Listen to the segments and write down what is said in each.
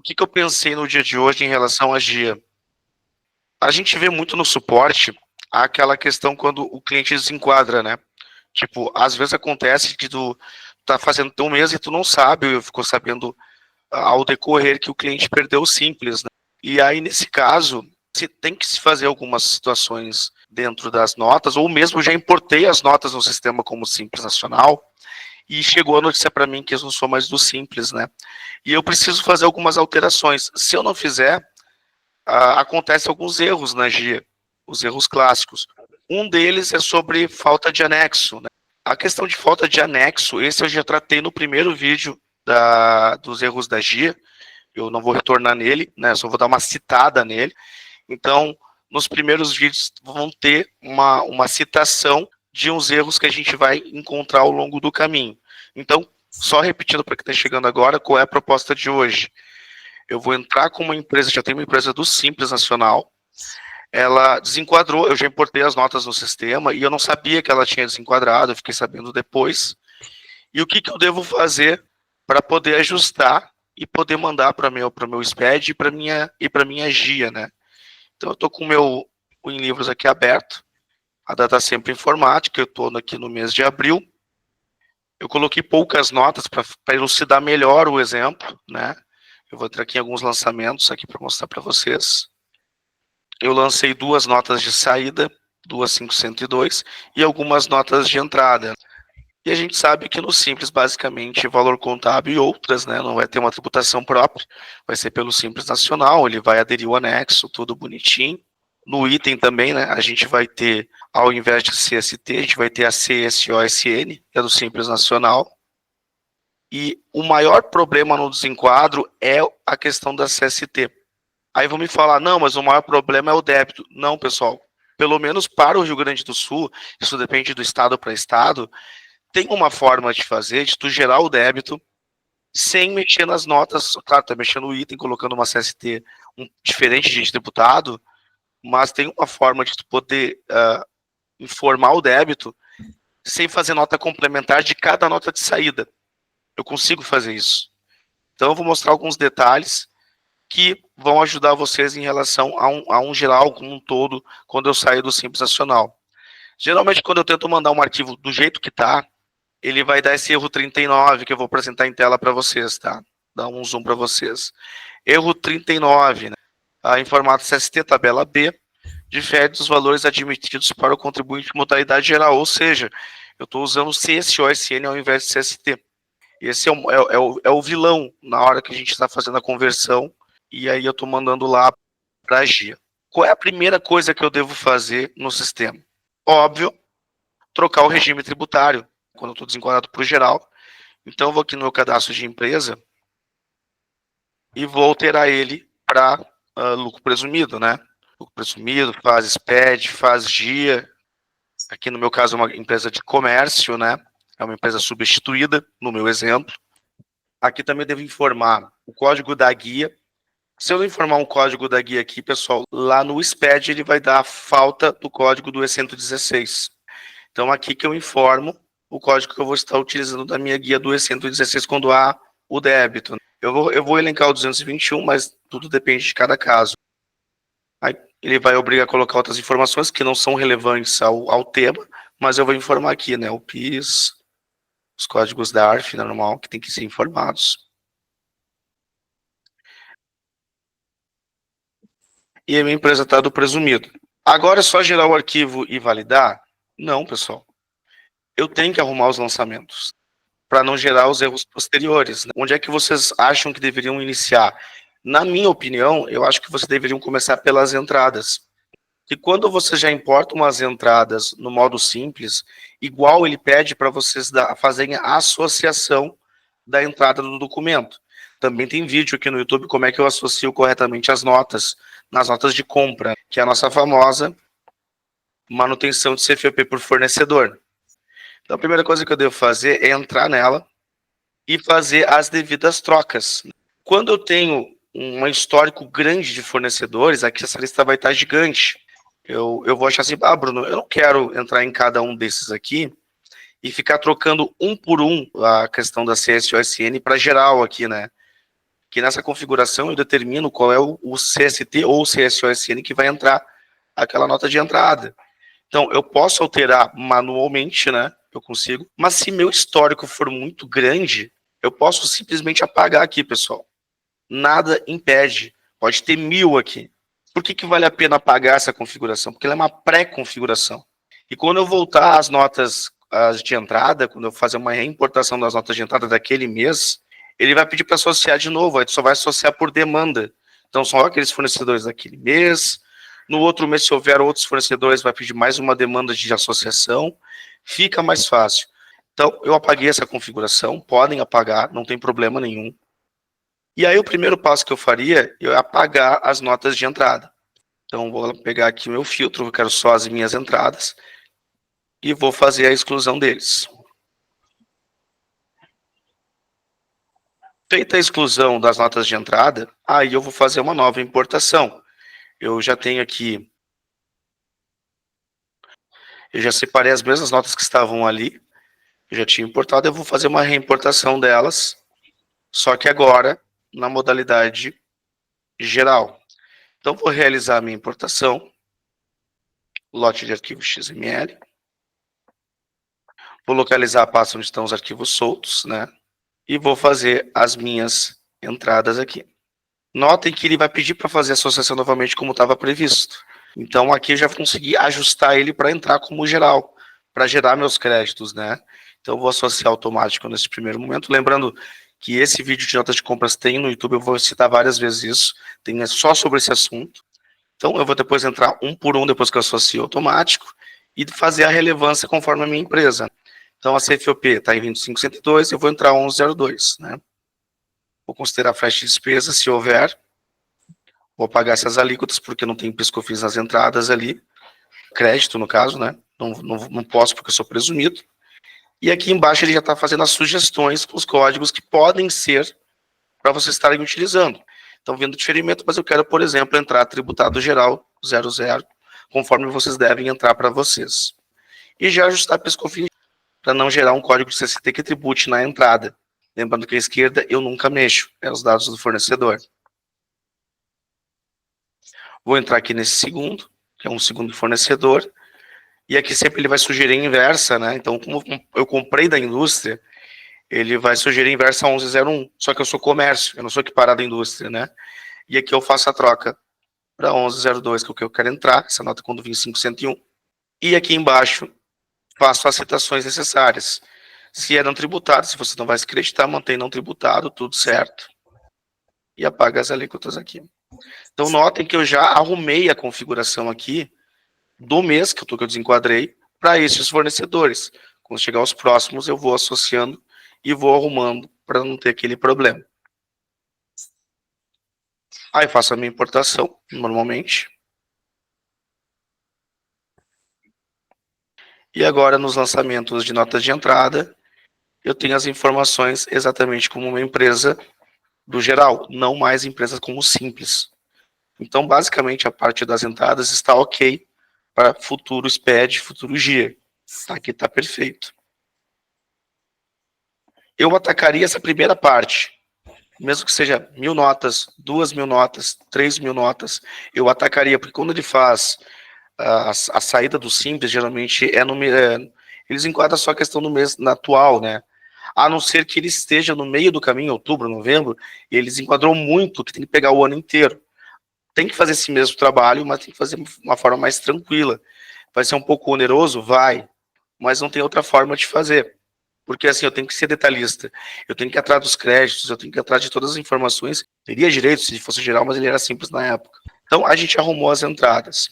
O que eu pensei no dia de hoje em relação à GIA? A gente vê muito no suporte aquela questão quando o cliente desenquadra, né? Tipo, às vezes acontece que tu tá fazendo teu mês e tu não sabe, eu ficou sabendo ao decorrer que o cliente perdeu o Simples, né? E aí, nesse caso, se tem que se fazer algumas situações dentro das notas, ou mesmo já importei as notas no sistema como Simples Nacional, e chegou a notícia para mim que eu não sou mais do Simples, né? E eu preciso fazer algumas alterações. Se eu não fizer, acontece alguns erros na GIA, os erros clássicos. Um deles é sobre falta de anexo, né? A questão de falta de anexo, esse eu já tratei no primeiro vídeo dos erros da GIA, eu não vou retornar nele, né? Só vou dar uma citada nele. Então, nos primeiros vídeos vão ter uma citação de uns erros que a gente vai encontrar ao longo do caminho. Então, só repetindo para quem está chegando agora, qual é a proposta de hoje? Eu vou entrar com uma empresa, já tem uma empresa do Simples Nacional, ela desenquadrou, eu já importei as notas no sistema e eu não sabia que ela tinha desenquadrado, eu fiquei sabendo depois. E o que eu devo fazer para poder ajustar e poder mandar para o meu SPED e para minha GIA, né? Então eu estou com o meu em livros aqui aberto, a data sempre informática, eu estou aqui no mês de abril. Eu coloquei poucas notas para elucidar melhor o exemplo, né? Eu vou entrar aqui em alguns lançamentos aqui para mostrar para vocês. Eu lancei 2 notas de saída, 2.502, e algumas notas de entrada. E a gente sabe que no Simples, basicamente, valor contábil e outras, né? Não vai ter uma tributação própria, vai ser pelo Simples Nacional, ele vai aderir o anexo, tudo bonitinho. No item também, né? A gente vai ter, ao invés de CST, a gente vai ter a CSOSN, que é do Simples Nacional. E o maior problema no desenquadro é a questão da CST. Aí vão me falar, não, mas o maior problema é o débito. Não, pessoal. Pelo menos para o Rio Grande do Sul, isso depende do estado para estado, tem uma forma de fazer, de tu gerar o débito sem mexer nas notas. Claro, tá mexendo no item, colocando uma CST diferente de tributado, mas tem uma forma de tu poder informar o débito sem fazer nota complementar de cada nota de saída. Eu consigo fazer isso. Então eu vou mostrar alguns detalhes que vão ajudar vocês em relação a um geral como um todo, quando eu saio do Simples Nacional. Geralmente, quando eu tento mandar um arquivo do jeito que está, ele vai dar esse erro 39, que eu vou apresentar em tela para vocês, tá? Dar um zoom para vocês. Erro 39, né? Em formato CST, tabela B, difere dos valores admitidos para o contribuinte de modalidade geral, ou seja, eu estou usando CSOSN ao invés de CST. Esse é o vilão na hora que a gente está fazendo a conversão, e aí eu estou mandando lá para a GIA. Qual é a primeira coisa que eu devo fazer no sistema? Óbvio, trocar o regime tributário, quando eu estou desenquadrado para o geral. Então eu vou aqui no meu cadastro de empresa e vou alterar ele para lucro presumido, né? Lucro presumido, faz SPED, faz GIA. Aqui no meu caso é uma empresa de comércio, né? É uma empresa substituída, no meu exemplo. Aqui também devo informar o código da guia. Se eu não informar um código da guia aqui, pessoal, lá no SPED ele vai dar a falta do código do E116. Então aqui que eu informo o código que eu vou estar utilizando da minha guia do E116 quando há o débito. Eu vou elencar o 221, mas tudo depende de cada caso. Aí ele vai obrigar a colocar outras informações que não são relevantes ao tema, mas eu vou informar aqui, né? O PIS, os códigos da ARF, normal, que tem que ser informados. E a minha empresa está do presumido. Agora é só gerar o arquivo e validar? Não, pessoal. Eu tenho que arrumar os lançamentos para não gerar os erros posteriores, né? Onde é que vocês acham que deveriam iniciar? Na minha opinião, eu acho que vocês deveriam começar pelas entradas. E quando você já importa umas entradas no modo simples, igual ele pede para vocês fazerem a associação da entrada do documento. Também tem vídeo aqui no YouTube como é que eu associo corretamente as notas, nas notas de compra, que é a nossa famosa manutenção de CFOP por fornecedor. Então a primeira coisa que eu devo fazer é entrar nela e fazer as devidas trocas. Quando eu tenho um histórico grande de fornecedores, aqui essa lista vai estar gigante. Eu vou achar assim, Bruno, eu não quero entrar em cada um desses aqui e ficar trocando um por um a questão da CSOSN para geral aqui, né? que nessa configuração eu determino qual é o CST ou o CSOSN que vai entrar aquela nota de entrada. Então, eu posso alterar manualmente, né? Eu consigo. Mas se meu histórico for muito grande, eu posso simplesmente apagar aqui, pessoal. Nada impede. Pode ter 1000 aqui. Por que vale a pena apagar essa configuração? Porque ela é uma pré-configuração. E quando eu voltar às notas de entrada, quando eu fazer uma reimportação das notas de entrada daquele mês, ele vai pedir para associar de novo, aí tu só vai associar por demanda. Então, são aqueles fornecedores daquele mês. No outro mês, se houver outros fornecedores, vai pedir mais uma demanda de associação. Fica mais fácil. Então, eu apaguei essa configuração, podem apagar, não tem problema nenhum. E aí, o primeiro passo que eu faria, é apagar as notas de entrada. Então, vou pegar aqui o meu filtro, eu quero só as minhas entradas, e vou fazer a exclusão deles. Feita a exclusão das notas de entrada, aí eu vou fazer uma nova importação. Eu já tenho aqui, eu já separei as mesmas notas que estavam ali, eu já tinha importado, eu vou fazer uma reimportação delas, só que agora na modalidade geral. Então, vou realizar a minha importação, lote de arquivo XML, vou localizar a pasta onde estão os arquivos soltos, né? E vou fazer as minhas entradas aqui. Notem que ele vai pedir para fazer a associação novamente como estava previsto. Então, aqui eu já consegui ajustar ele para entrar como geral, para gerar meus créditos, né? Então, eu vou associar automático nesse primeiro momento. Lembrando que esse vídeo de notas de compras tem no YouTube, eu vou citar várias vezes isso, tem só sobre esse assunto. Então, eu vou depois entrar um por um, depois que eu associo automático, e fazer a relevância conforme a minha empresa. Então, a CFOP está em 25.102, eu vou entrar 11.02, né? Vou considerar frete de despesa, se houver. Vou pagar essas alíquotas, porque não tem PIS/COFINS nas entradas ali. Crédito, no caso, né? Não posso, porque eu sou presumido. E aqui embaixo ele já está fazendo as sugestões com os códigos que podem ser para vocês estarem utilizando. Então, vendo diferimento, mas eu quero, por exemplo, entrar tributado geral 00, conforme vocês devem entrar para vocês. E já ajustar PIS/COFINS para não gerar um código de CCT que tribute na entrada. Lembrando que a esquerda eu nunca mexo, é os dados do fornecedor. Vou entrar aqui nesse segundo, que é um segundo fornecedor, e aqui sempre ele vai sugerir inversa, né? Então, como eu comprei da indústria, ele vai sugerir inversa 11.01, só que eu sou comércio, eu não sou equiparado à indústria, né? E aqui eu faço a troca para 11.02, que é o que eu quero entrar, essa nota quando vir 5.101. E aqui embaixo, faço as citações necessárias. Se é não tributado, se você não vai se creditar, mantém não tributado, tudo certo. E apaga as alíquotas aqui. Então, notem que eu já arrumei a configuração aqui do mês que eu desenquadrei para esses fornecedores. Quando chegar aos próximos, eu vou associando e vou arrumando para não ter aquele problema. Aí faço a minha importação, normalmente. E agora, nos lançamentos de notas de entrada, eu tenho as informações exatamente como uma empresa do geral, não mais empresas como simples. Então, basicamente, a parte das entradas está ok para futuro SPED, futuro GIA. Aqui está perfeito. Eu atacaria essa primeira parte, mesmo que seja 1.000 notas, 2.000 notas, 3.000 notas, eu atacaria, porque quando ele faz a saída do simples, geralmente eles enquadram só a questão do mês atual, né? A não ser que ele esteja no meio do caminho, outubro, novembro, e eles enquadrou muito, que tem que pegar o ano inteiro. Tem que fazer esse mesmo trabalho, mas tem que fazer de uma forma mais tranquila. Vai ser um pouco oneroso? Vai, mas não tem outra forma de fazer. Porque assim, eu tenho que ser detalhista, eu tenho que ir atrás dos créditos, eu tenho que ir atrás de todas as informações. Teria direito se fosse geral, mas ele era simples na época. Então, a gente arrumou as entradas.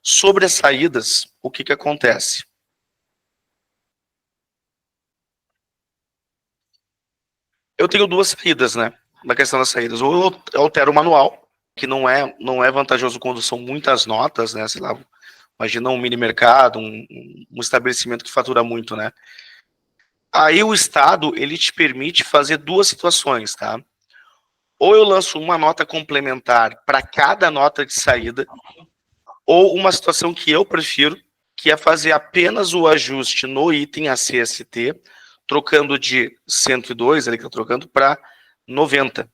Sobre as saídas, o que acontece? Eu tenho duas saídas, né? Na questão das saídas. Ou eu altero o manual, que não é vantajoso quando são muitas notas, né? Sei lá, imagina um mini mercado, um estabelecimento que fatura muito, né? Aí o Estado, ele te permite fazer duas situações, tá? Ou eu lanço uma nota complementar para cada nota de saída, ou uma situação que eu prefiro, que é fazer apenas o ajuste no item ACST, trocando de 102, ele está trocando para 90.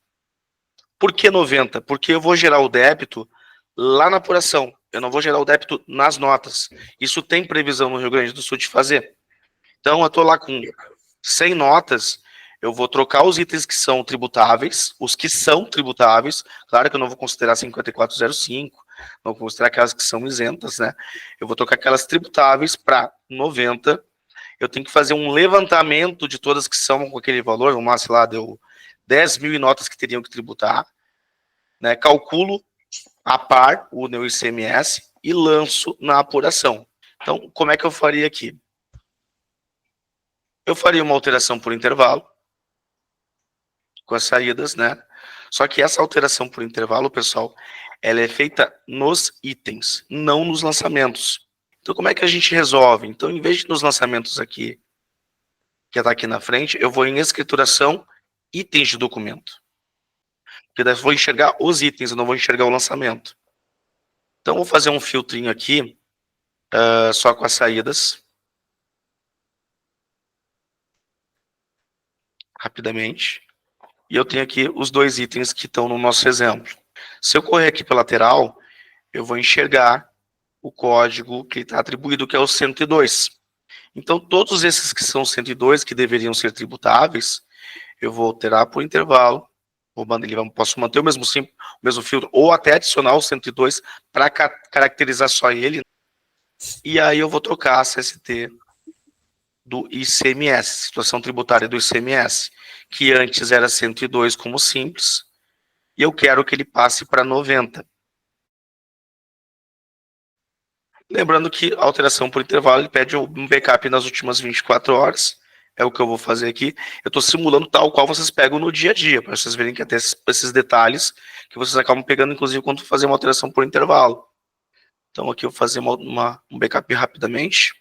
Por que 90? Porque eu vou gerar o débito lá na apuração. Eu não vou gerar o débito nas notas. Isso tem previsão no Rio Grande do Sul de fazer. Então, eu estou lá com 100 notas, eu vou trocar os itens que são tributáveis, os que são tributáveis, claro que eu não vou considerar 5405, não vou considerar aquelas que são isentas, né? Eu vou trocar aquelas tributáveis para 90, eu tenho que fazer um levantamento de todas que são com aquele valor, vamos lá, sei lá, deu 10 mil notas que teriam que tributar, né? Calculo a par o meu ICMS e lanço na apuração. Então, como é que eu faria aqui? Eu faria uma alteração por intervalo, com as saídas, né? Só que essa alteração por intervalo, pessoal, ela é feita nos itens, não nos lançamentos. Então, como é que a gente resolve? Então, em vez de nos lançamentos aqui, que está aqui na frente, eu vou em escrituração, itens de documento. Porque daí eu vou enxergar os itens, eu não vou enxergar o lançamento. Então, vou fazer um filtrinho aqui, só com as saídas. Rapidamente. E eu tenho aqui os dois itens que estão no nosso exemplo. Se eu correr aqui pela lateral, eu vou enxergar o código que está atribuído, que é o 102. Então, todos esses que são 102, que deveriam ser tributáveis, eu vou alterar por intervalo, posso manter o mesmo filtro, ou até adicionar o 102 para caracterizar só ele, e aí eu vou trocar a CST do ICMS, situação tributária do ICMS, que antes era 102 como simples, e eu quero que ele passe para 90. Lembrando que a alteração por intervalo, ele pede um backup nas últimas 24 horas, é o que eu vou fazer aqui. Eu estou simulando tal qual vocês pegam no dia a dia, para vocês verem que até esses detalhes que vocês acabam pegando, inclusive, quando fazer uma alteração por intervalo. Então, aqui eu vou fazer um backup rapidamente.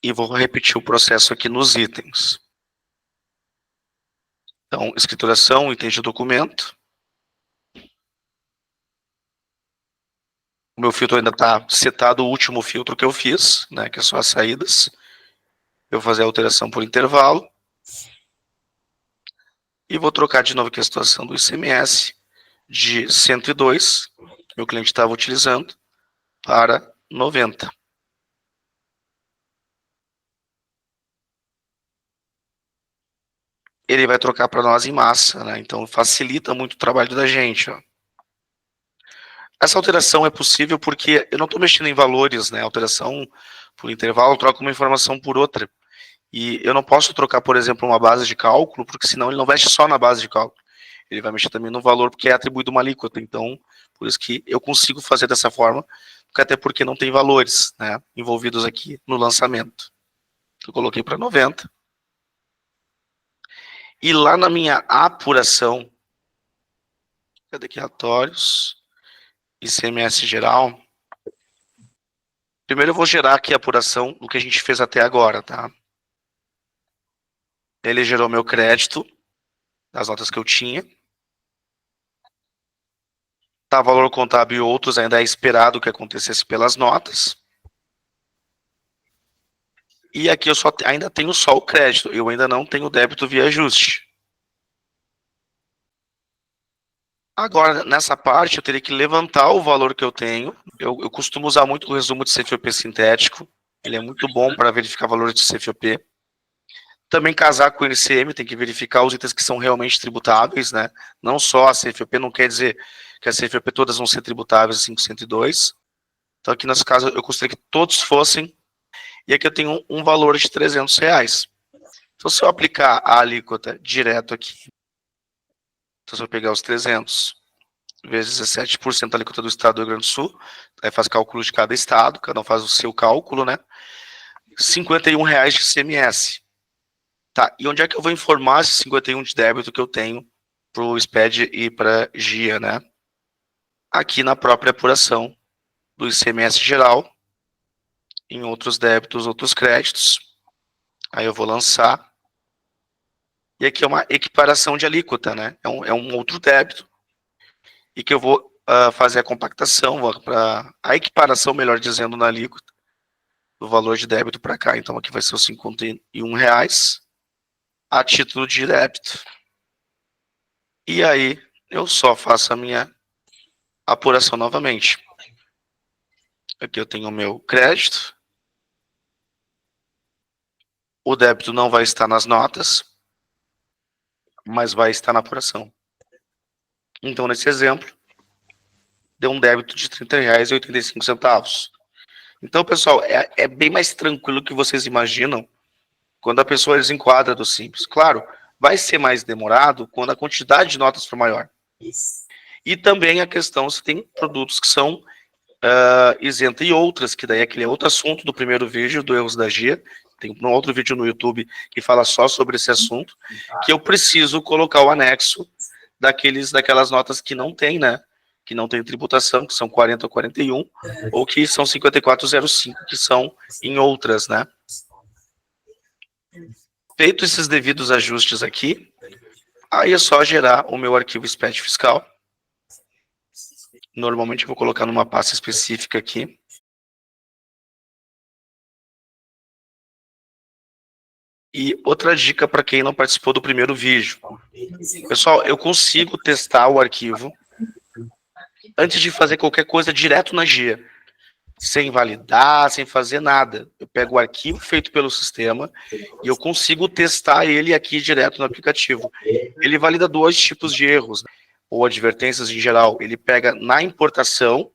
E vou repetir o processo aqui nos itens. Então, escrituração, itens de documento. O meu filtro ainda está setado, o último filtro que eu fiz, né, que é só as saídas. Eu vou fazer a alteração por intervalo. E vou trocar de novo aqui a situação do ICMS de 102, que meu cliente estava utilizando, para 90. Ele vai trocar para nós em massa, né? Então facilita muito o trabalho da gente. Ó. Essa alteração é possível porque eu não estou mexendo em valores, né? Alteração por intervalo, eu troco uma informação por outra. E eu não posso trocar, por exemplo, uma base de cálculo, porque senão ele não mexe só na base de cálculo. Ele vai mexer também no valor, porque é atribuído uma alíquota. Então, por isso que eu consigo fazer dessa forma, até porque não tem valores, né, envolvidos aqui no lançamento. Eu coloquei para 90. E lá na minha apuração, cadê aqui relatórios, ICMS geral, primeiro eu vou gerar aqui a apuração do que a gente fez até agora, tá? Ele gerou meu crédito, das notas que eu tinha. Tá, valor contábil e outros, ainda é esperado que acontecesse pelas notas. E aqui eu ainda tenho só o crédito, eu ainda não tenho débito via ajuste. Agora, nessa parte, eu teria que levantar o valor que eu tenho. Eu costumo usar muito o resumo de CFOP sintético. Ele é muito bom para verificar valores de CFOP. Também casar com o NCM, tem que verificar os itens que são realmente tributáveis, né? Não só a CFOP, não quer dizer que a CFOP todas vão ser tributáveis, 502. Então, aqui nesse caso, eu gostaria que todos fossem. E aqui eu tenho um valor de R$300. Então, se eu aplicar a alíquota direto aqui, então se eu pegar os 300 vezes 17% da alíquota do estado do Rio Grande do Sul, aí faz cálculo de cada estado, cada um faz o seu cálculo, né? R$51 de ICMS. Tá, e onde é que eu vou informar esse 51 de débito que eu tenho para o SPED e para GIA, né? Aqui na própria apuração do ICMS geral, em outros débitos, outros créditos. Aí eu vou lançar. E aqui é uma equiparação de alíquota, né? É um outro débito. E que eu vou fazer a compactação, a equiparação, melhor dizendo, na alíquota, do valor de débito para cá. Então aqui vai ser os R$51. a título de débito. E aí eu só faço a minha apuração novamente. Aqui eu tenho o meu crédito. O débito não vai estar nas notas, mas vai estar na apuração. Então, nesse exemplo, deu um débito de R$ 30,85. Então, pessoal, é bem mais tranquilo que vocês imaginam quando a pessoa desenquadra do Simples. Claro, vai ser mais demorado quando a quantidade de notas for maior. E também a questão se tem produtos que são isenta e outras, que daí aquele é outro assunto do primeiro vídeo do Erros da GIA. Tem um outro vídeo no YouTube que fala só sobre esse assunto, que eu preciso colocar o anexo daquelas notas que não tem, né? Que não tem tributação, que são 40 ou 41, ou que são 5405, que são em outras, né? Feito esses devidos ajustes aqui, aí é só gerar o meu arquivo SPED fiscal. Normalmente eu vou colocar numa pasta específica aqui. E outra dica para quem não participou do primeiro vídeo. Pessoal, eu consigo testar o arquivo antes de fazer qualquer coisa direto na GIA. Sem validar, sem fazer nada. Eu pego o arquivo feito pelo sistema e eu consigo testar ele aqui direto no aplicativo. Ele valida dois tipos de erros, né? Ou advertências em geral. Ele pega na importação,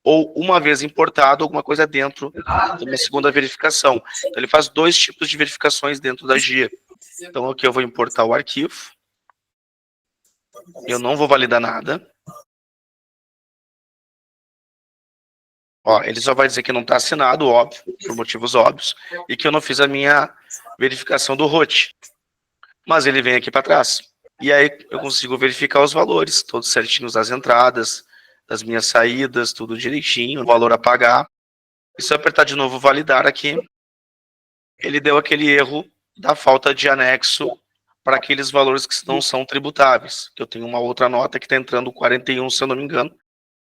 ou uma vez importado, alguma coisa dentro de uma segunda verificação. Então, ele faz dois tipos de verificações dentro da GIA. Então, aqui eu vou importar o arquivo. Eu não vou validar nada. Ó, ele só vai dizer que não está assinado, óbvio, por motivos óbvios, e que eu não fiz a minha verificação do ROT. Mas ele vem aqui para trás. E aí eu consigo verificar os valores, todos certinhos das entradas, das minhas saídas, tudo direitinho, o valor a pagar. E se eu apertar de novo validar aqui, ele deu aquele erro da falta de anexo para aqueles valores que não são tributáveis. Eu tenho uma outra nota que está entrando 41, se eu não me engano,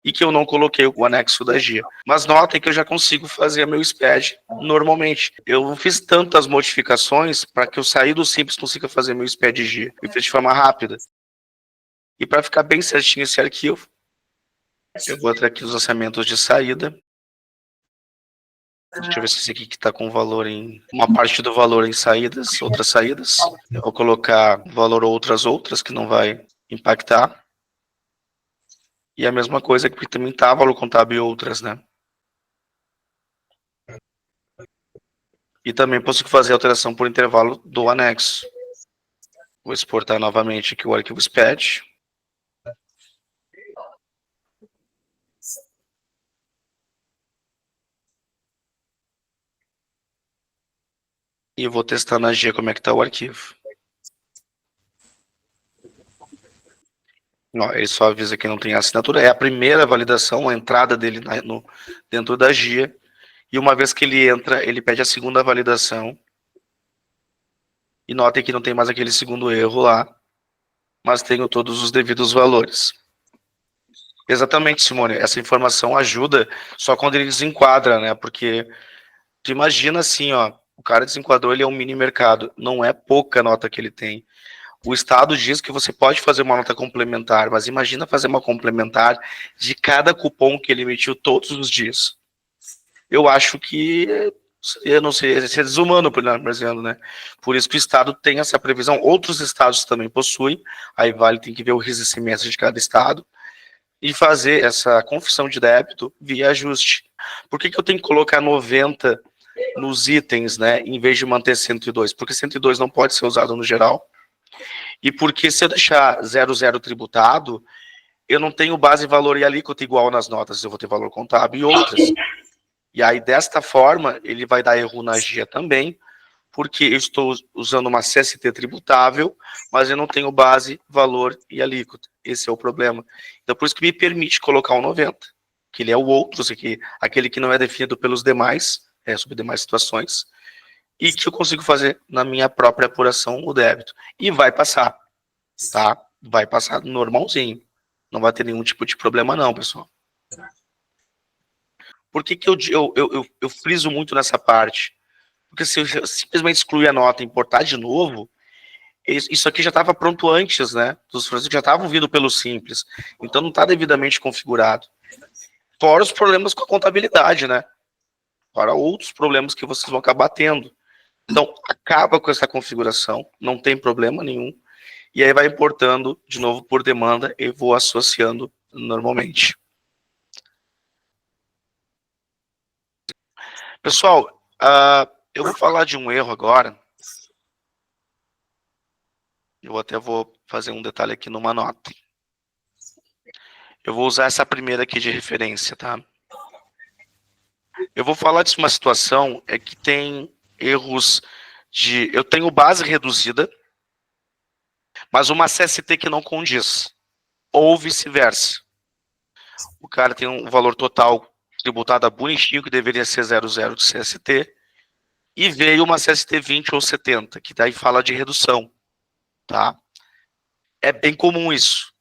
e que eu não coloquei o anexo da GIA. Mas notem que eu já consigo fazer meu SPED normalmente. Eu não fiz tantas modificações para que eu sair do Simples consiga fazer meu SPED GIA. Eu fiz de forma rápida. E para ficar bem certinho esse arquivo, eu vou entrar aqui os orçamentos de saída. Deixa eu ver se esse aqui que está com valor em... Uma parte do valor em saídas, outras saídas. Eu vou colocar valor outras, que não vai impactar. E a mesma coisa que também tá valor contábil e outras, né? E também posso fazer alteração por intervalo do anexo. Vou exportar novamente aqui o arquivo SPED. E vou testar na GIA como é que está o arquivo. Ó, ele só avisa que não tem assinatura. É a primeira validação, a entrada dele dentro da GIA. E uma vez que ele entra, ele pede a segunda validação. E notem que não tem mais aquele segundo erro lá. Mas tenho todos os devidos valores. Exatamente, Simone. Essa informação ajuda só quando ele desenquadra, né? Porque tu imagina assim, ó. O cara desenquadrou, ele é um mini mercado. Não é pouca nota que ele tem. O Estado diz que você pode fazer uma nota complementar, mas imagina fazer uma complementar de cada cupom que ele emitiu todos os dias. Eu acho que, eu não sei, é desumano, por exemplo, né? Por isso que o Estado tem essa previsão. Outros estados também possuem, aí vale, tem que ver o resistência de cada estado, e fazer essa confissão de débito via ajuste. Por que eu tenho que colocar 90 nos itens, né, em vez de manter 102? Porque 102 não pode ser usado no geral. E porque se eu deixar 00 tributado, eu não tenho base, valor e alíquota igual nas notas, eu vou ter valor contábil e outras. E aí, desta forma, ele vai dar erro na GIA também, porque eu estou usando uma CST tributável, mas eu não tenho base, valor e alíquota. Esse é o problema. Então, por isso que me permite colocar o 90, que ele é o outro, aquele que não é definido pelos demais, sobre demais situações, e que eu consigo fazer na minha própria apuração o débito. E vai passar, tá? Vai passar normalzinho. Não vai ter nenhum tipo de problema não, pessoal. Por que eu friso muito nessa parte? Porque se eu simplesmente excluir a nota e importar de novo, Isso aqui já estava pronto antes, né? Os franceses já estavam vindo pelo Simples. Então não está devidamente configurado. Fora os problemas com a contabilidade, né? Fora outros problemas que vocês vão acabar tendo. Então, acaba com essa configuração, não tem problema nenhum. E aí vai importando, de novo, por demanda, e vou associando normalmente. Pessoal, eu vou falar de um erro agora. Eu até vou fazer um detalhe aqui numa nota. Eu vou usar essa primeira aqui de referência, tá? Eu vou falar de uma situação que tem erros de... Eu tenho base reduzida, mas uma CST que não condiz. Ou vice-versa. O cara tem um valor total tributado bonitinho, que deveria ser 00 de CST, e veio uma CST 20 ou 70, que daí fala de redução, tá? É bem comum isso.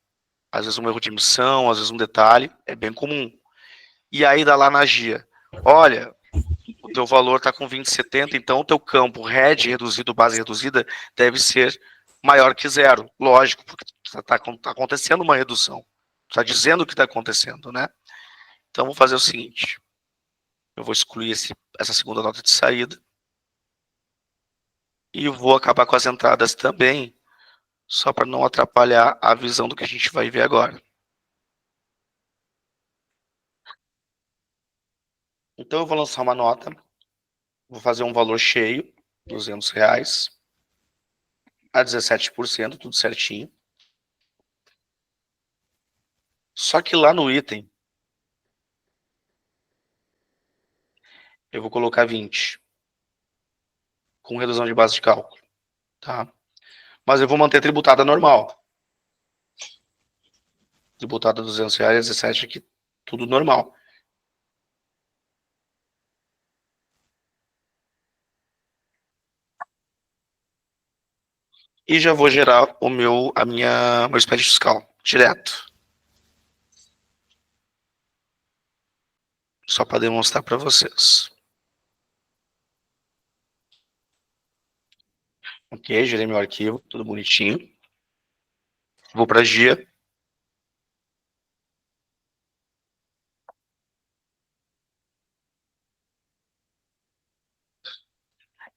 Às vezes um erro de emissão, às vezes um detalhe, é bem comum. E aí dá lá na GIA, olha, o teu valor está com 20,70, então o teu campo RED reduzido, base reduzida, deve ser maior que 0. Lógico, porque está acontecendo uma redução. Está dizendo o que está acontecendo, né? Então, vou fazer o seguinte. Eu vou excluir essa segunda nota de saída. E vou acabar com as entradas também, só para não atrapalhar a visão do que a gente vai ver agora. Então, eu vou lançar uma nota. Vou fazer um valor cheio, R$200, a 17%, tudo certinho. Só que lá no item, eu vou colocar 20, com redução de base de cálculo, tá? Mas eu vou manter a tributada normal. Tributada R$200, 17 aqui, tudo normal. E já vou gerar meu SPED fiscal direto. Só para demonstrar para vocês. Ok, gerei meu arquivo, tudo bonitinho. Vou para a GIA.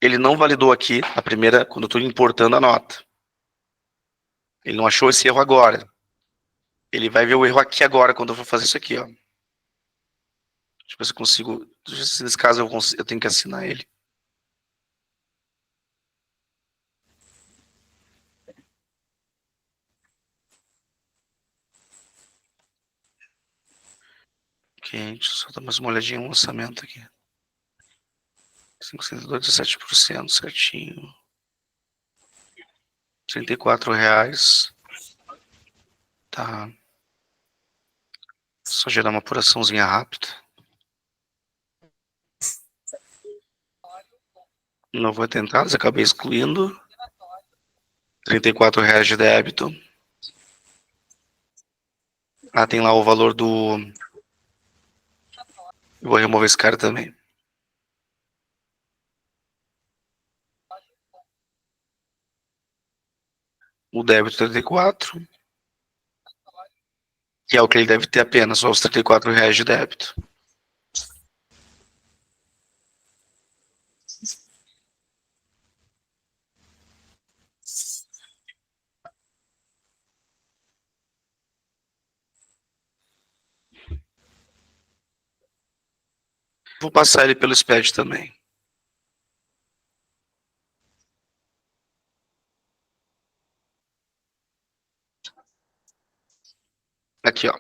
Ele não validou aqui a primeira, quando eu estou importando a nota. Ele não achou esse erro agora. Ele vai ver o erro aqui agora, quando eu for fazer isso aqui, ó. Deixa eu ver se eu consigo. Nesse caso, eu tenho que assinar ele. Ok, deixa eu só dar mais uma olhadinha no lançamento aqui. 502, 17%, certinho. R$34. Tá. Só gerar uma apuraçãozinha rápida. Não vou tentar, mas acabei excluindo. R$34 de débito. Ah, tem lá o valor do... Eu vou remover esse cara também. O débito 34. Que é o que ele deve ter apenas, só os R$34 de débito. Vou passar ele pelo SPED também. Aqui, ó.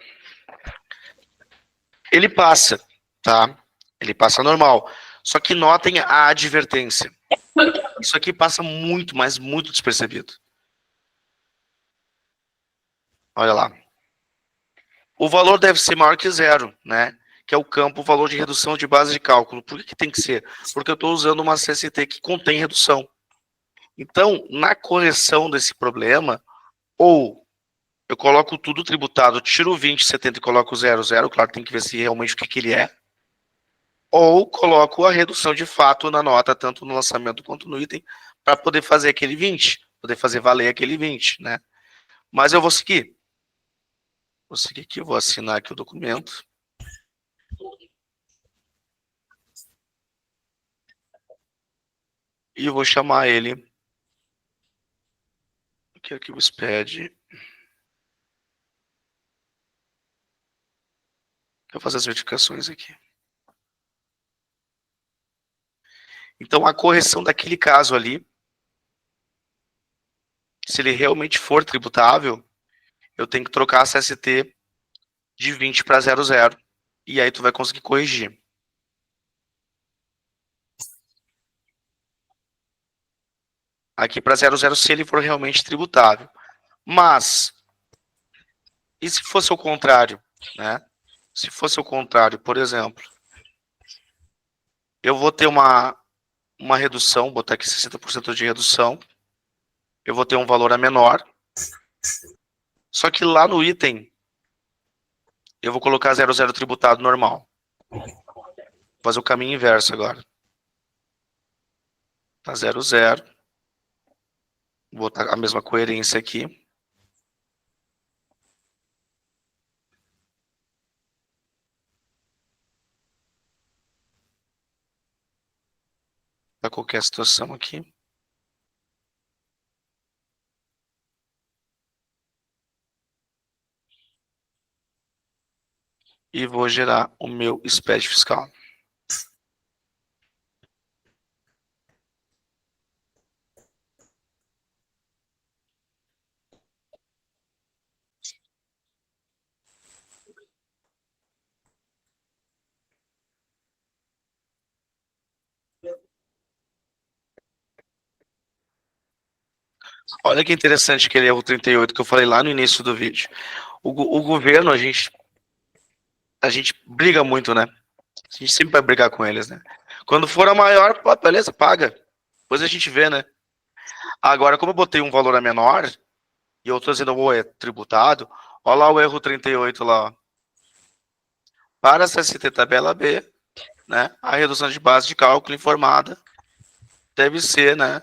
Ele passa, tá? Ele passa normal. Só que notem a advertência. Isso aqui passa muito, mas muito despercebido. Olha lá. O valor deve ser maior que 0, né? Que é o campo, o valor de redução de base de cálculo. Por que tem que ser? Porque eu estou usando uma CST que contém redução. Então, na correção desse problema, ou eu coloco tudo tributado, tiro o 20, 70 e coloco o 00, claro, tem que ver se realmente o que ele é. Ou coloco a redução de fato na nota, tanto no lançamento quanto no item, para poder fazer aquele 20. poder fazer valer aquele 20, né? Mas eu vou seguir. Vou seguir aqui, vou assinar aqui o documento. E vou chamar ele. Aqui é o arquivo SPED. Vou fazer as verificações aqui. Então, a correção daquele caso ali, se ele realmente for tributável, eu tenho que trocar a CST de 20 para 00. E aí tu vai conseguir corrigir. Aqui para 00 se ele for realmente tributável. Mas, e se fosse o contrário, né? Se fosse o contrário, por exemplo, eu vou ter uma redução, botar aqui 60% de redução, eu vou ter um valor a menor, só que lá no item, eu vou colocar 00 tributado normal. Vou fazer o caminho inverso agora. Tá 00. Vou botar a mesma coerência aqui. Para qualquer situação aqui. E vou gerar o meu SPED fiscal. Olha que interessante aquele erro 38 que eu falei lá no início do vídeo. O governo, a gente briga muito, né? A gente sempre vai brigar com eles, né? Quando for a maior, pô, beleza, paga. Depois a gente vê, né? Agora, como eu botei um valor a menor, e eu tô dizendo, oh, é tributado, olha lá o erro 38 lá. Para a CST tabela B, né? A redução de base de cálculo informada deve ser, né?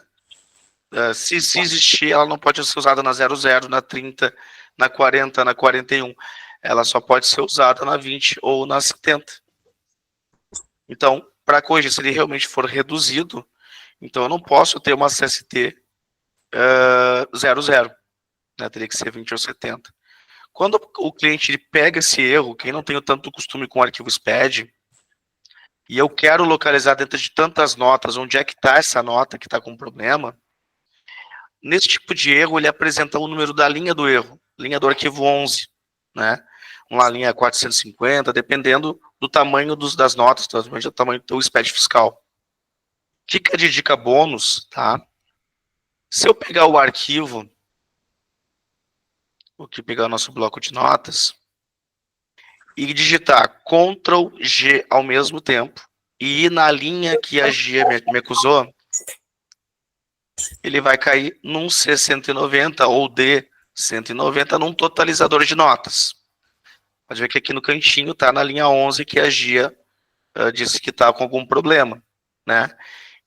Se existir, ela não pode ser usada na 00, na 30, na 40, na 41. Ela só pode ser usada na 20 ou na 70. Então, para corrigir, se ele realmente for reduzido, então eu não posso ter uma CST 00, né? Teria que ser 20 ou 70. Quando o cliente ele pega esse erro, quem não tem tanto costume com o arquivo SPED, e eu quero localizar dentro de tantas notas onde é que está essa nota que está com problema, nesse tipo de erro ele apresenta o número da linha do erro, linha do arquivo 11, né? Uma linha 450, dependendo do tamanho das notas, do tamanho do SPED fiscal. Fica de dica bônus, tá? Se eu pegar o arquivo, vou aqui pegar o nosso bloco de notas, e digitar Ctrl G ao mesmo tempo, e ir na linha que a Gia me acusou, ele vai cair num C190 ou D190 num totalizador de notas. Pode ver que aqui no cantinho está na linha 11 que a Gia disse que está com algum problema, né?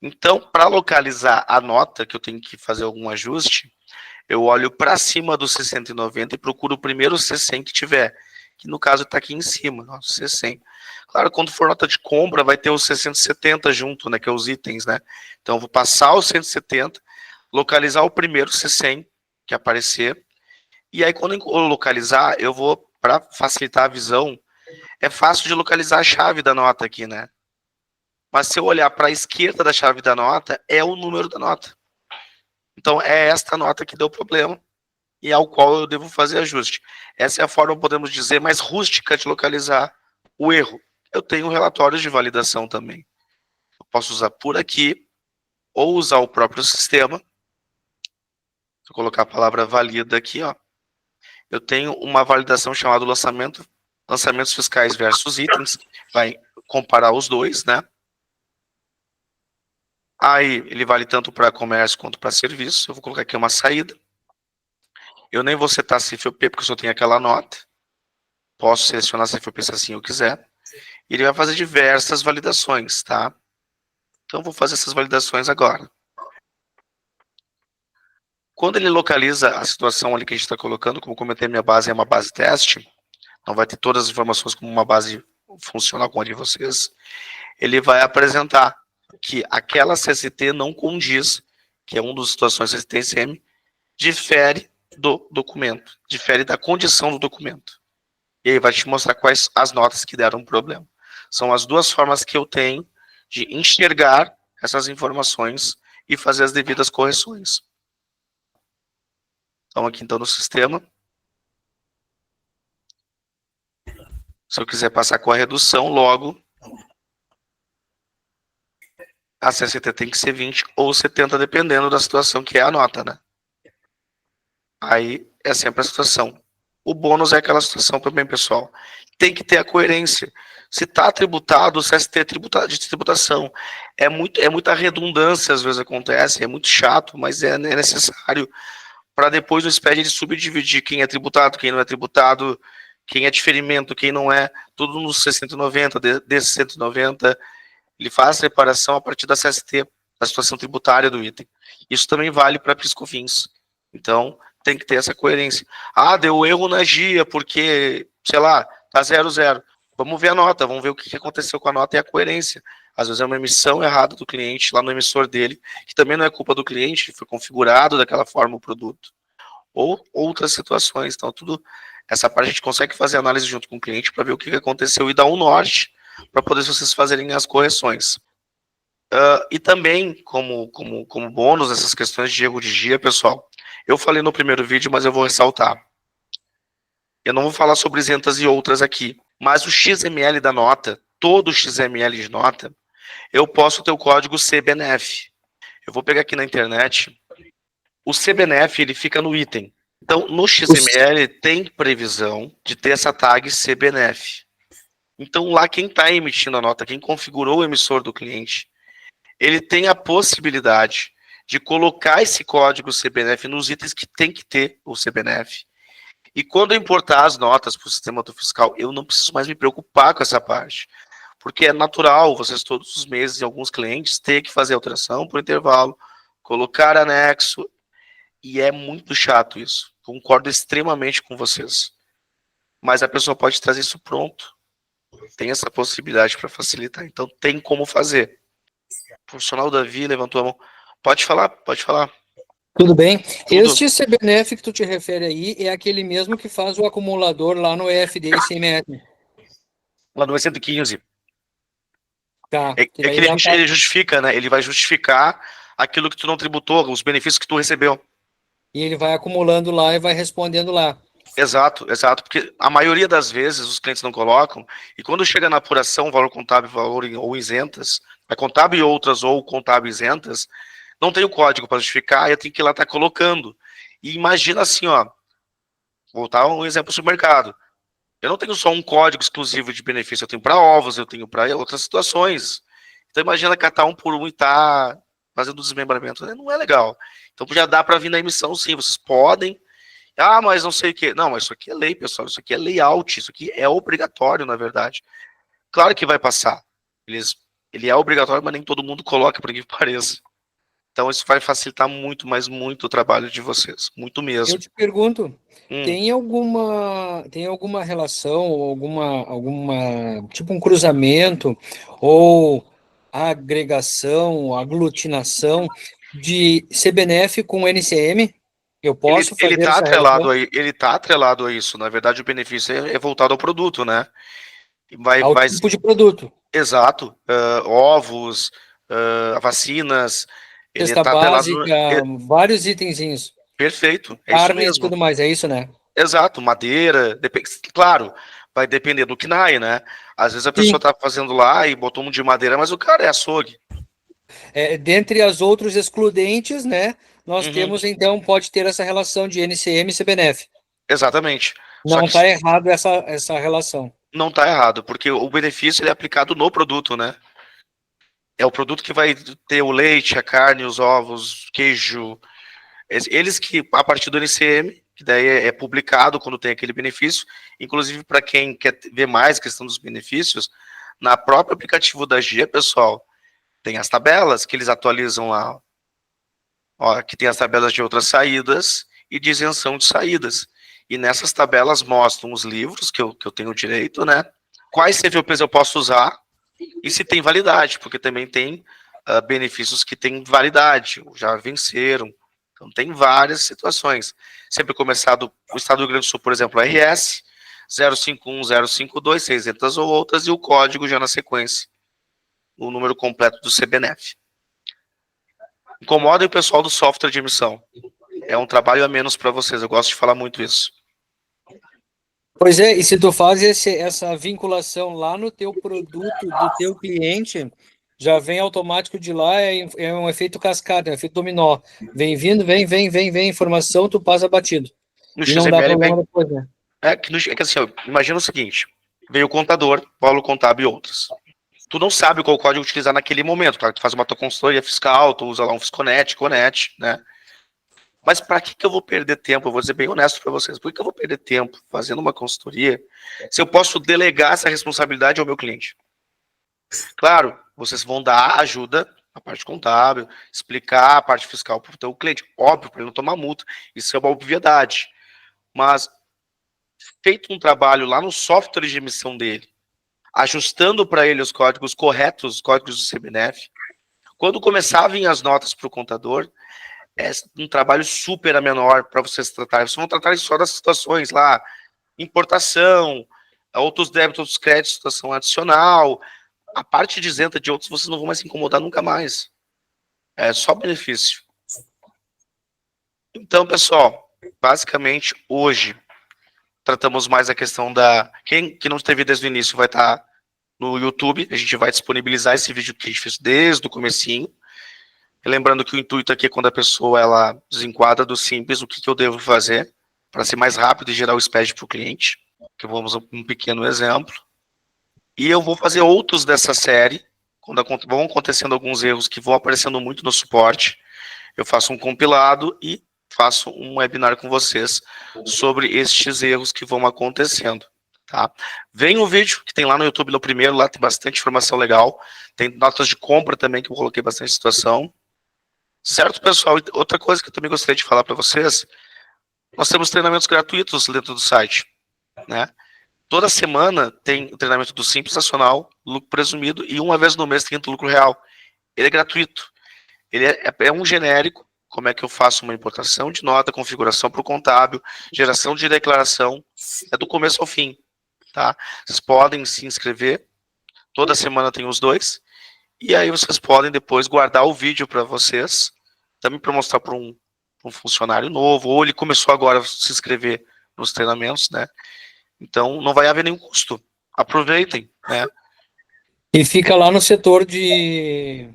Então, para localizar a nota, que eu tenho que fazer algum ajuste, eu olho para cima do 690 e procuro o primeiro C100 que tiver, que no caso está aqui em cima, ó, C100. Claro, quando for nota de compra, vai ter o 670 junto, né, que é os itens, né? Então, eu vou passar o 170, localizar o primeiro C100 que aparecer, e aí quando eu localizar, eu vou, para facilitar a visão, é fácil de localizar a chave da nota aqui, né? Mas se eu olhar para a esquerda da chave da nota, é o número da nota. Então, é esta nota que deu problema e ao qual eu devo fazer ajuste. Essa é a forma, podemos dizer, mais rústica de localizar o erro. Eu tenho relatórios de validação também. Eu posso usar por aqui ou usar o próprio sistema. Vou colocar a palavra valida aqui, ó. Eu tenho uma validação chamada lançamentos fiscais versus itens. Vai comparar os dois, né? Aí, ele vale tanto para comércio quanto para serviço. Eu vou colocar aqui uma saída. Eu nem vou setar CFOP, porque eu só tenho aquela nota. Posso selecionar CFOP se assim eu quiser. E ele vai fazer diversas validações, tá? Então, vou fazer essas validações agora. Quando ele localiza a situação ali que a gente está colocando, como comentei, minha base é uma base teste, não vai ter todas as informações como uma base funcional com a de vocês, ele vai apresentar que aquela CST não condiz, que é uma das situações CST-ICM, difere do documento, difere da condição do documento. E aí vai te mostrar quais as notas que deram problema. São as duas formas que eu tenho de enxergar essas informações e fazer as devidas correções. Então, aqui então no sistema. Se eu quiser passar com a redução, logo, a CST tem que ser 20 ou 70, dependendo da situação que é a nota, né? Aí é sempre a situação. O bônus é aquela situação também, pessoal. Tem que ter a coerência. Se está tributado, o CST é de tributação. É muita redundância, às vezes acontece, é muito chato, mas é necessário para depois o SPED ele subdividir quem é tributado, quem não é tributado, quem é diferimento, quem não é, tudo nos 690, desses 190, ele faz a separação a partir da CST, da situação tributária do item. Isso também vale para PIS/COFINS. Então, tem que ter essa coerência. Ah, deu erro na GIA, porque, sei lá, tá 00. Vamos ver a nota, vamos ver o que aconteceu com a nota e a coerência. Às vezes é uma emissão errada do cliente lá no emissor dele, que também não é culpa do cliente, foi configurado daquela forma o produto. Ou outras situações. Então, tudo essa parte a gente consegue fazer análise junto com o cliente para ver o que aconteceu e dar um norte para poder vocês fazerem as correções. E também, como bônus, essas questões de erro de GIA, pessoal, eu falei no primeiro vídeo, mas eu vou ressaltar. Eu não vou falar sobre isentas e outras aqui, mas o XML da nota, todo o XML de nota, eu posso ter o código CBNF. Eu vou pegar aqui na internet. O CBNF, ele fica no item. Então, no XML, tem previsão de ter essa tag CBNF. Então, lá quem está emitindo a nota, quem configurou o emissor do cliente, ele tem a possibilidade de colocar esse código CBNF nos itens que tem que ter o CBNF. E quando eu importar as notas para o sistema fiscal, eu não preciso mais me preocupar com essa parte. Porque é natural, vocês todos os meses, em alguns clientes, ter que fazer alteração por intervalo, colocar anexo, e é muito chato isso. Concordo extremamente com vocês. Mas a pessoa pode trazer isso pronto. Tem essa possibilidade para facilitar. Então, tem como fazer. O profissional Davi levantou a mão. Pode falar, pode falar. Tudo bem. Tudo. Este CBNF que tu te refere aí é aquele mesmo que faz o acumulador lá no EFD e ICMS. Lá no 115. Tá. É que ele justifica, né? Ele vai justificar aquilo que tu não tributou, os benefícios que tu recebeu. E ele vai acumulando lá e vai respondendo lá. Exato, porque a maioria das vezes os clientes não colocam, e quando chega na apuração, valor contábil, valor ou isentas, é contábil e outras ou contábil isentas, não tem o código para justificar, eu tenho que ir lá estar colocando. E imagina assim, ó, vou voltar um exemplo do supermercado. Eu não tenho só um código exclusivo de benefício, eu tenho para ovos, eu tenho para outras situações. Então imagina catar um por um e tá fazendo desmembramento, né? Não é legal. Então já dá para vir na emissão, sim, vocês podem. Ah, mas não sei o que. Não, mas isso aqui é lei, pessoal, isso aqui é layout, isso aqui é obrigatório, na verdade. Claro que vai passar. Ele é obrigatório, mas nem todo mundo coloca, por que pareça. Então isso vai facilitar muito, mas muito o trabalho de vocês, muito mesmo. Eu te pergunto, tem alguma relação, alguma tipo um cruzamento ou agregação, aglutinação de CBNF com NCM? Eu posso fazer essa relação? Ele tá atrelado a isso. Na verdade, o benefício é voltado ao produto, né? Ao tipo de produto. Exato. Ovos, vacinas. Ele Cesta tá atrelado. básica, vários itenzinhos. Perfeito. É isso Carnes e mesmo. tudo mais, é isso, né? Exato. Madeira. Claro, vai depender do KNAI, né? Às vezes a pessoa tá fazendo lá e botou um de madeira, mas o cara é açougue. Dentre as outros excludentes, né? Nós temos, então, pode ter essa relação de NCM e CBNF. Exatamente. Não está errado essa relação. Não está errado, porque o benefício ele é aplicado no produto, né? É o produto que vai ter o leite, a carne, os ovos, queijo. Eles que, a partir do NCM, que daí é publicado quando tem aquele benefício, inclusive para quem quer ver mais questão dos benefícios, na próprio aplicativo da GIA, pessoal, tem as tabelas que eles atualizam lá. Ó, aqui tem as tabelas de outras saídas e de isenção de saídas. E nessas tabelas mostram os livros que eu tenho direito, né? Quais CVPs eu posso usar e se tem validade, porque também tem benefícios que têm validade, já venceram. Então, tem várias situações. Sempre começado o Estado do Rio Grande do Sul, por exemplo, RS 051, 052, 600 ou outras, e o código já na sequência, o número completo do CBNF. Incomodem o pessoal do software de emissão. É um trabalho a menos para vocês, eu gosto de falar muito isso. Pois é, e se tu faz essa vinculação lá no teu produto do teu cliente, já vem automático de lá, é um efeito cascata, é um efeito dominó. Vem vindo, vem informação, tu passa batido. No E não dá XML problema vem. depois, né? É que assim, ó, imagina o seguinte: veio o contador, Paulo Contábil e outros. Tu não sabe qual código utilizar naquele momento. Claro que tu faz uma tua consultoria fiscal, tu usa lá um Fisconet, Conet, né? Mas para que eu vou perder tempo? Eu vou dizer bem honesto para vocês. Por que eu vou perder tempo fazendo uma consultoria se eu posso delegar essa responsabilidade ao meu cliente? Claro, vocês vão dar ajuda a parte contábil, explicar a parte fiscal para o teu cliente. Óbvio, para ele não tomar multa. Isso é uma obviedade. Mas feito um trabalho lá no software de emissão dele, ajustando para ele os códigos corretos, os códigos do CBNF, quando começar a vir as notas para o contador, é um trabalho super a menor para vocês tratarem. Vocês vão tratar só das situações lá, importação, outros débitos, outros créditos, situação adicional. A parte de isenta de outros, vocês não vão mais se incomodar nunca mais. É só benefício. Então, pessoal, basicamente, hoje, tratamos mais a questão da... Quem que não esteve desde o início vai estar no YouTube, a gente vai disponibilizar esse vídeo que a gente fez desde o comecinho. Lembrando que o intuito aqui é quando a pessoa ela desenquadra do simples, o que eu devo fazer para ser mais rápido e gerar o SPED para o cliente, que vamos um pequeno exemplo. E eu vou fazer outros dessa série, quando vão acontecendo alguns erros que vão aparecendo muito no suporte, eu faço um compilado e faço um webinar com vocês sobre estes erros que vão acontecendo. Tá? Vem um vídeo que tem lá no YouTube, no primeiro, lá tem bastante informação legal, tem notas de compra também, que eu coloquei bastante situação. Certo, pessoal? Outra coisa que eu também gostaria de falar para vocês, nós temos treinamentos gratuitos dentro do site, né? Toda semana tem o treinamento do Simples Nacional, lucro presumido, e uma vez no mês tem o lucro real. Ele é gratuito. Ele é um genérico, como é que eu faço uma importação de nota, configuração para o contábil, geração de declaração, é do começo ao fim, tá? Vocês podem se inscrever, toda semana tem os dois, e aí vocês podem depois guardar o vídeo para vocês, também para mostrar para um funcionário novo, ou ele começou agora a se inscrever nos treinamentos, né? Então, não vai haver nenhum custo. Aproveitem, né? E fica lá no setor de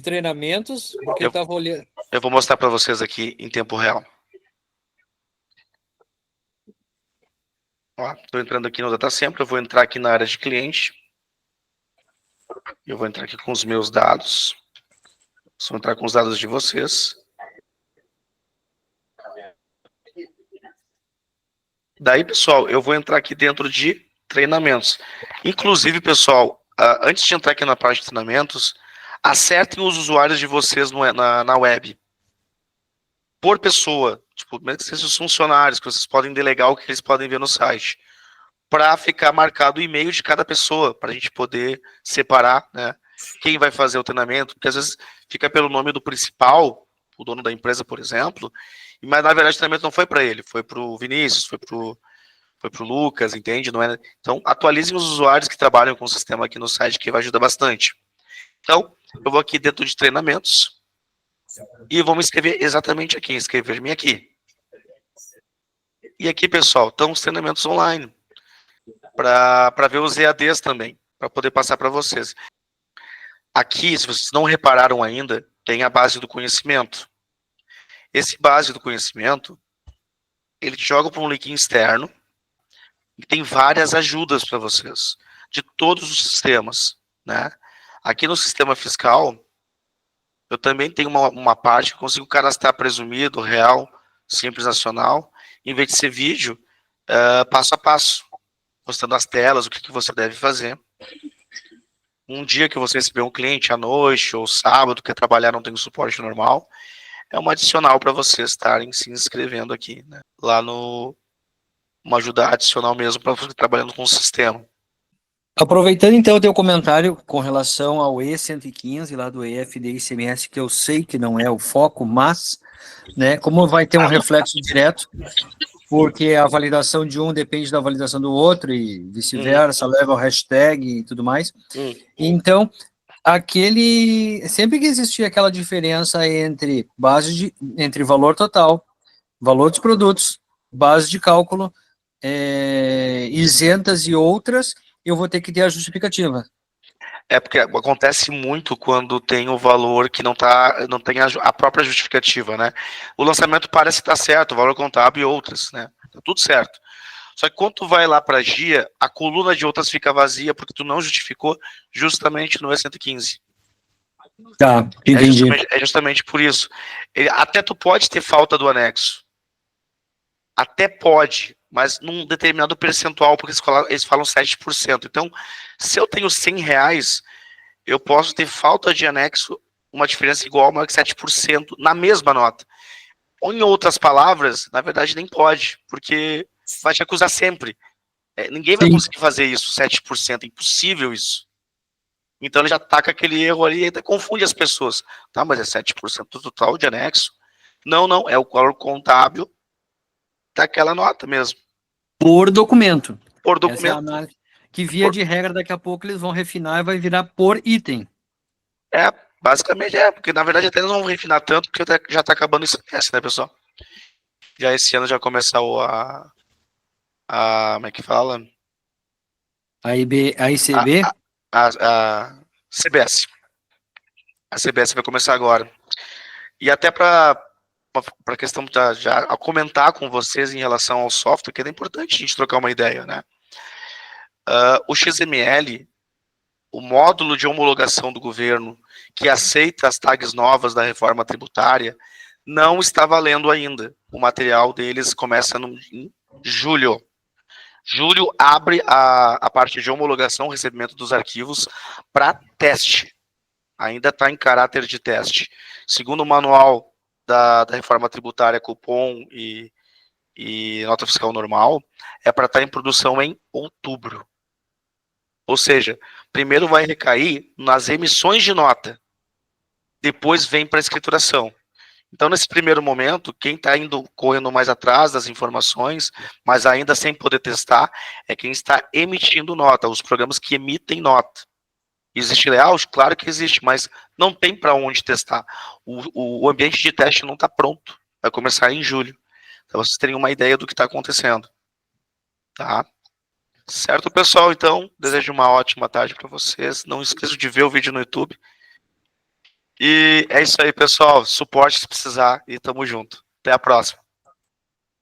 treinamentos, porque eu estava olhando. Eu vou mostrar para vocês aqui em tempo real. Estou entrando aqui no Data Sempre, eu vou entrar aqui na área de cliente. Eu vou entrar aqui com os meus dados. Vou entrar com os dados de vocês. Daí, pessoal, eu vou entrar aqui dentro de treinamentos. Inclusive, pessoal, antes de entrar aqui na parte de treinamentos, acertem os usuários de vocês na web. Por pessoa, tipo, mesmo que sejam os funcionários, que vocês podem delegar o que eles podem ver no site, para ficar marcado o e-mail de cada pessoa, para a gente poder separar, né, quem vai fazer o treinamento, porque às vezes fica pelo nome do principal, o dono da empresa, por exemplo, mas na verdade o treinamento não foi para ele, foi para o Vinícius, foi para o Lucas, entende? Não é? Então, atualizem os usuários que trabalham com o sistema aqui no site, que vai ajudar bastante. Então, eu vou aqui dentro de treinamentos e vou me inscrever exatamente aqui, inscrever-me aqui. E aqui, pessoal, estão os treinamentos online, para ver os EADs também, para poder passar para vocês. Aqui, se vocês não repararam ainda, tem a base do conhecimento. Esse base do conhecimento, ele te joga para um link externo, e tem várias ajudas para vocês, de todos os sistemas, né? Aqui no sistema fiscal, eu também tenho uma parte que eu consigo cadastrar presumido, real, simples nacional, em vez de ser vídeo, passo a passo, mostrando as telas, o que você deve fazer. Um dia que você receber um cliente à noite ou sábado, quer trabalhar, não tem o suporte normal, é uma adicional para vocês estarem se inscrevendo aqui, né? Lá no uma ajuda adicional mesmo para você trabalhando com o sistema. Aproveitando então o teu comentário com relação ao E115 lá do EFD-ICMS, que eu sei que não é o foco, mas, né, como vai ter um reflexo direto, porque a validação de um depende da validação do outro e vice-versa, leva o hashtag e tudo mais. Então, sempre que existia aquela diferença entre entre valor total, valor dos produtos, base de cálculo, isentas e outras, eu vou ter que ter a justificativa. É porque acontece muito quando tem o valor que não tem a própria justificativa, né? O lançamento parece estar certo, o valor contábil e outras, né? Tá tudo certo. Só que quando tu vai lá para a GIA, a coluna de outras fica vazia porque tu não justificou justamente no E115. Tá, entendi. É justamente por isso. Até tu pode ter falta do anexo. Até pode, mas num determinado percentual, porque eles falam 7%. Então, se eu tenho R$100, eu posso ter falta de anexo, uma diferença igual a maior que 7% na mesma nota. Ou, em outras palavras, na verdade nem pode, porque vai te acusar sempre. Ninguém vai conseguir fazer isso, 7%, é impossível isso. Então ele já taca aquele erro ali e ainda confunde as pessoas. Tá, mas é 7% do total de anexo? Não, é o valor contábil daquela nota mesmo. Por documento. Por documento. Essa é a análise, que via de regra daqui a pouco eles vão refinar e vai virar por item. Basicamente porque na verdade até eles não vão refinar tanto, porque já está acabando o ICMS, né, pessoal? Já esse ano já começou como é que fala? A ICB? A CBS. A CBS vai começar agora. E até para a questão já comentar com vocês em relação ao software, que é importante a gente trocar uma ideia, né? O XML, o módulo de homologação do governo, que aceita as tags novas da reforma tributária, não está valendo ainda. O material deles começa em julho. Julho abre a parte de homologação, recebimento dos arquivos para teste. Ainda está em caráter de teste. Segundo o manual da reforma tributária, cupom e nota fiscal normal, é para estar em produção em outubro. Ou seja, primeiro vai recair nas emissões de nota, depois vem para a escrituração. Então, nesse primeiro momento, quem está correndo mais atrás das informações, mas ainda sem poder testar, é quem está emitindo nota, os programas que emitem nota. Existe layout? Claro que existe, mas não tem para onde testar. O ambiente de teste não está pronto. Vai começar em julho. Então, vocês terem uma ideia do que está acontecendo. Tá? Certo, pessoal? Então, desejo uma ótima tarde para vocês. Não esqueçam de ver o vídeo no YouTube. E é isso aí, pessoal. Suporte se precisar e tamo junto. Até a próxima.